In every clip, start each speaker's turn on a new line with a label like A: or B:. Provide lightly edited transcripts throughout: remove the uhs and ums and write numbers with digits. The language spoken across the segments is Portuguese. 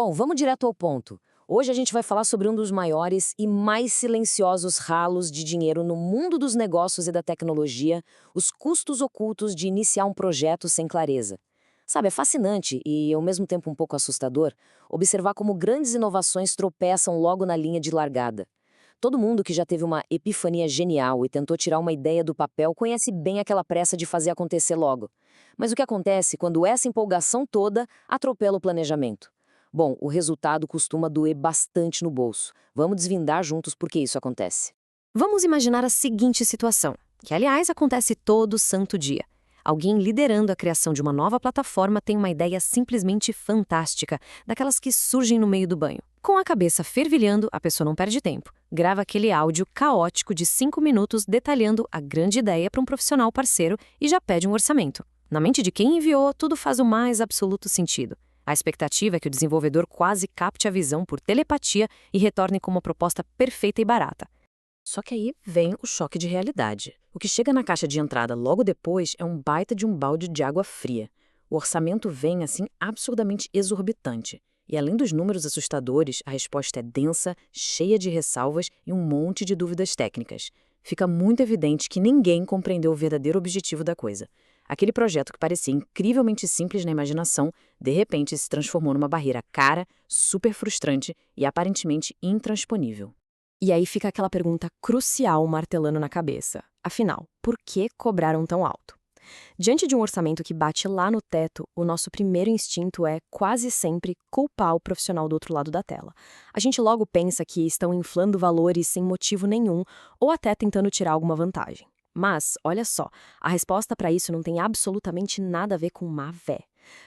A: Bom, vamos direto ao ponto. Hoje a gente vai falar sobre um dos maiores e mais silenciosos ralos de dinheiro no mundo dos negócios e da tecnologia, os custos ocultos de iniciar um projeto sem clareza. Sabe, é fascinante e, ao mesmo tempo, um pouco assustador observar como grandes inovações tropeçam logo na linha de largada. Todo mundo que já teve uma epifania genial e tentou tirar uma ideia do papel conhece bem aquela pressa de fazer acontecer logo. Mas o que acontece quando essa empolgação toda atropela o planejamento? Bom, o resultado costuma doer bastante no bolso. Vamos desvendar juntos por que isso acontece.
B: Vamos imaginar a seguinte situação, que aliás acontece todo santo dia. Alguém liderando a criação de uma nova plataforma tem uma ideia simplesmente fantástica, daquelas que surgem no meio do banho. Com a cabeça fervilhando, a pessoa não perde tempo. Grava aquele áudio caótico de 5 minutos detalhando a grande ideia para um profissional parceiro e já pede um orçamento. Na mente de quem enviou, tudo faz o mais absoluto sentido. A expectativa é que o desenvolvedor quase capte a visão por telepatia e retorne com uma proposta perfeita e barata. Só que aí vem o choque de realidade. O que chega na caixa de entrada logo depois é um baita de um balde de água fria. O orçamento vem, assim, absurdamente exorbitante. E além dos números assustadores, a resposta é densa, cheia de ressalvas e um monte de dúvidas técnicas. Fica muito evidente que ninguém compreendeu o verdadeiro objetivo da coisa. Aquele projeto que parecia incrivelmente simples na imaginação, de repente se transformou numa barreira cara, super frustrante e aparentemente intransponível. E aí fica aquela pergunta crucial martelando na cabeça. Afinal, por que cobraram tão alto? Diante de um orçamento que bate lá no teto, o nosso primeiro instinto é, quase sempre, culpar o profissional do outro lado da tela. A gente logo pensa que estão inflando valores sem motivo nenhum ou até tentando tirar alguma vantagem. Mas, olha só, a resposta para isso não tem absolutamente nada a ver com má fé.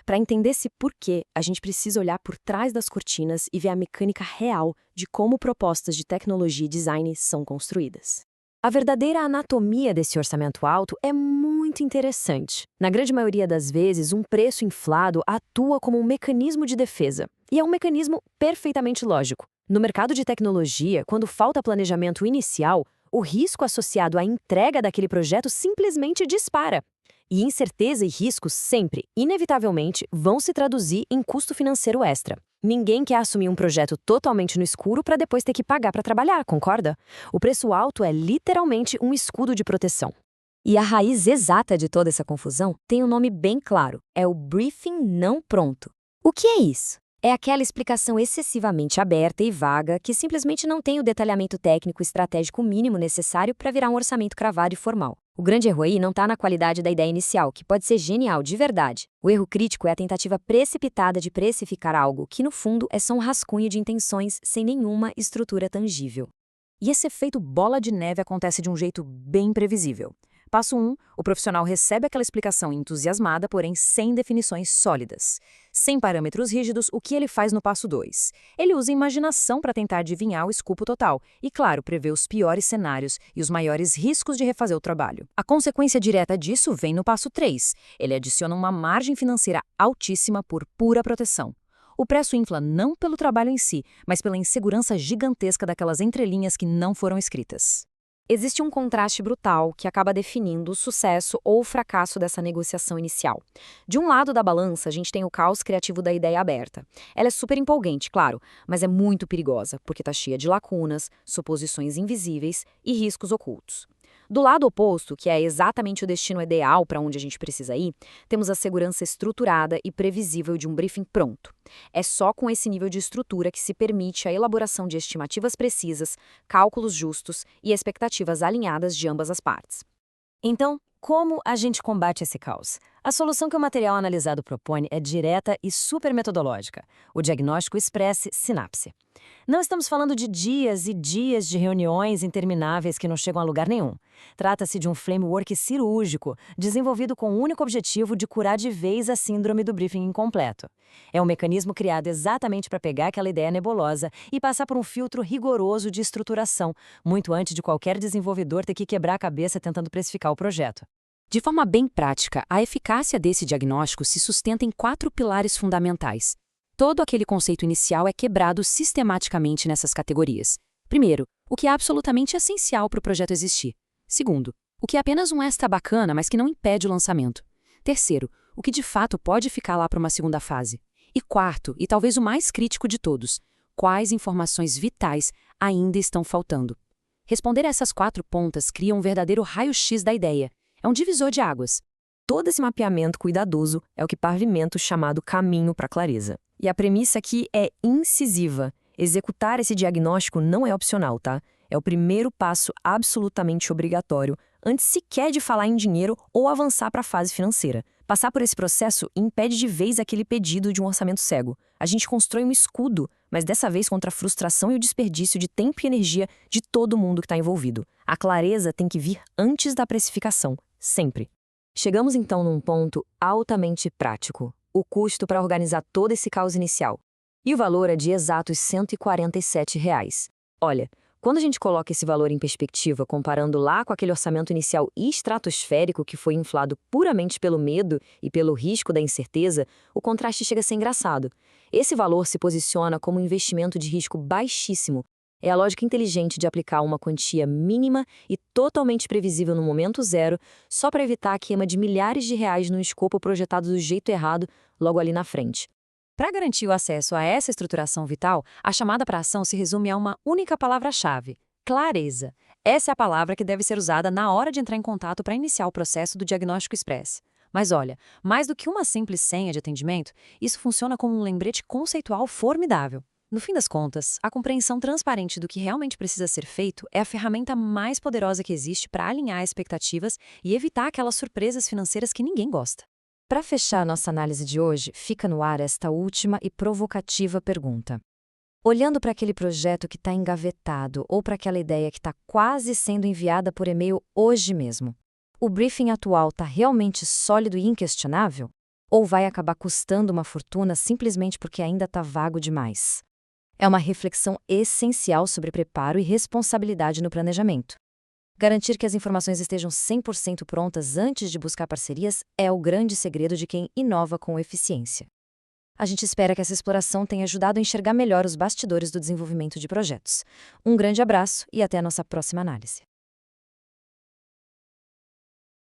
B: Para entender esse porquê, a gente precisa olhar por trás das cortinas e ver a mecânica real de como propostas de tecnologia e design são construídas. A verdadeira anatomia desse orçamento alto é muito interessante. Na grande maioria das vezes, um preço inflado atua como um mecanismo de defesa. E é um mecanismo perfeitamente lógico. No mercado de tecnologia, quando falta planejamento inicial, o risco associado à entrega daquele projeto simplesmente dispara. E incerteza e riscos sempre, inevitavelmente, vão se traduzir em custo financeiro extra. Ninguém quer assumir um projeto totalmente no escuro para depois ter que pagar para trabalhar, concorda? O preço alto é literalmente um escudo de proteção. E a raiz exata de toda essa confusão tem um nome bem claro: é o briefing não pronto. O que é isso? É aquela explicação excessivamente aberta e vaga que simplesmente não tem o detalhamento técnico e estratégico mínimo necessário para virar um orçamento cravado e formal. O grande erro aí não está na qualidade da ideia inicial, que pode ser genial de verdade. O erro crítico é a tentativa precipitada de precificar algo que, no fundo, é só um rascunho de intenções sem nenhuma estrutura tangível. E esse efeito bola de neve acontece de um jeito bem previsível. Passo 1, o profissional recebe aquela explicação entusiasmada, porém sem definições sólidas. Sem parâmetros rígidos, o que ele faz no passo 2? Ele usa imaginação para tentar adivinhar o escopo total e, claro, prevê os piores cenários e os maiores riscos de refazer o trabalho. A consequência direta disso vem no passo 3. Ele adiciona uma margem financeira altíssima por pura proteção. O preço infla não pelo trabalho em si, mas pela insegurança gigantesca daquelas entrelinhas que não foram escritas. Existe um contraste brutal que acaba definindo o sucesso ou o fracasso dessa negociação inicial. De um lado da balança, a gente tem o caos criativo da ideia aberta. Ela é super empolgante, claro, mas é muito perigosa, porque está cheia de lacunas, suposições invisíveis e riscos ocultos. Do lado oposto, que é exatamente o destino ideal para onde a gente precisa ir, temos a segurança estruturada e previsível de um briefing pronto. É só com esse nível de estrutura que se permite a elaboração de estimativas precisas, cálculos justos e expectativas alinhadas de ambas as partes. Então, como a gente combate esse caos? A solução que o material analisado propõe é direta e super metodológica: o diagnóstico express-sinapse. Não estamos falando de dias e dias de reuniões intermináveis que não chegam a lugar nenhum. Trata-se de um framework cirúrgico, desenvolvido com o único objetivo de curar de vez a síndrome do briefing incompleto. É um mecanismo criado exatamente para pegar aquela ideia nebulosa e passar por um filtro rigoroso de estruturação, muito antes de qualquer desenvolvedor ter que quebrar a cabeça tentando precificar o projeto. De forma bem prática, a eficácia desse diagnóstico se sustenta em 4 pilares fundamentais. Todo aquele conceito inicial é quebrado sistematicamente nessas categorias. Primeiro, o que é absolutamente essencial para o projeto existir. Segundo, o que é apenas um extra bacana, mas que não impede o lançamento. Terceiro, o que de fato pode ficar lá para uma segunda fase. E quarto, e talvez o mais crítico de todos, quais informações vitais ainda estão faltando? Responder a essas 4 pontas cria um verdadeiro raio-x da ideia. É um divisor de águas. Todo esse mapeamento cuidadoso é o que pavimenta o chamado caminho para a clareza. E a premissa aqui é incisiva. Executar esse diagnóstico não é opcional, tá? É o primeiro passo absolutamente obrigatório antes sequer de falar em dinheiro ou avançar para a fase financeira. Passar por esse processo impede de vez aquele pedido de um orçamento cego. A gente constrói um escudo, mas dessa vez contra a frustração e o desperdício de tempo e energia de todo mundo que está envolvido. A clareza tem que vir antes da precificação, sempre. Chegamos então num ponto altamente prático: o custo para organizar todo esse caos inicial. E o valor é de exatos R$ 147. Olha, quando a gente coloca esse valor em perspectiva, comparando lá com aquele orçamento inicial estratosférico que foi inflado puramente pelo medo e pelo risco da incerteza, o contraste chega a ser engraçado. Esse valor se posiciona como um investimento de risco baixíssimo. É a lógica inteligente de aplicar uma quantia mínima e totalmente previsível no momento zero, só para evitar a queima de milhares de reais no escopo projetado do jeito errado logo ali na frente. Para garantir o acesso a essa estruturação vital, a chamada para ação se resume a uma única palavra-chave: clareza. Essa é a palavra que deve ser usada na hora de entrar em contato para iniciar o processo do diagnóstico express. Mas olha, mais do que uma simples senha de atendimento, isso funciona como um lembrete conceitual formidável. No fim das contas, a compreensão transparente do que realmente precisa ser feito é a ferramenta mais poderosa que existe para alinhar expectativas e evitar aquelas surpresas financeiras que ninguém gosta. Para fechar nossa análise de hoje, fica no ar esta última e provocativa pergunta. Olhando para aquele projeto que está engavetado ou para aquela ideia que está quase sendo enviada por e-mail hoje mesmo, o briefing atual está realmente sólido e inquestionável? Ou vai acabar custando uma fortuna simplesmente porque ainda está vago demais? É uma reflexão essencial sobre preparo e responsabilidade no planejamento. Garantir que as informações estejam 100% prontas antes de buscar parcerias é o grande segredo de quem inova com eficiência. A gente espera que essa exploração tenha ajudado a enxergar melhor os bastidores do desenvolvimento de projetos. Um grande abraço e até a nossa próxima análise.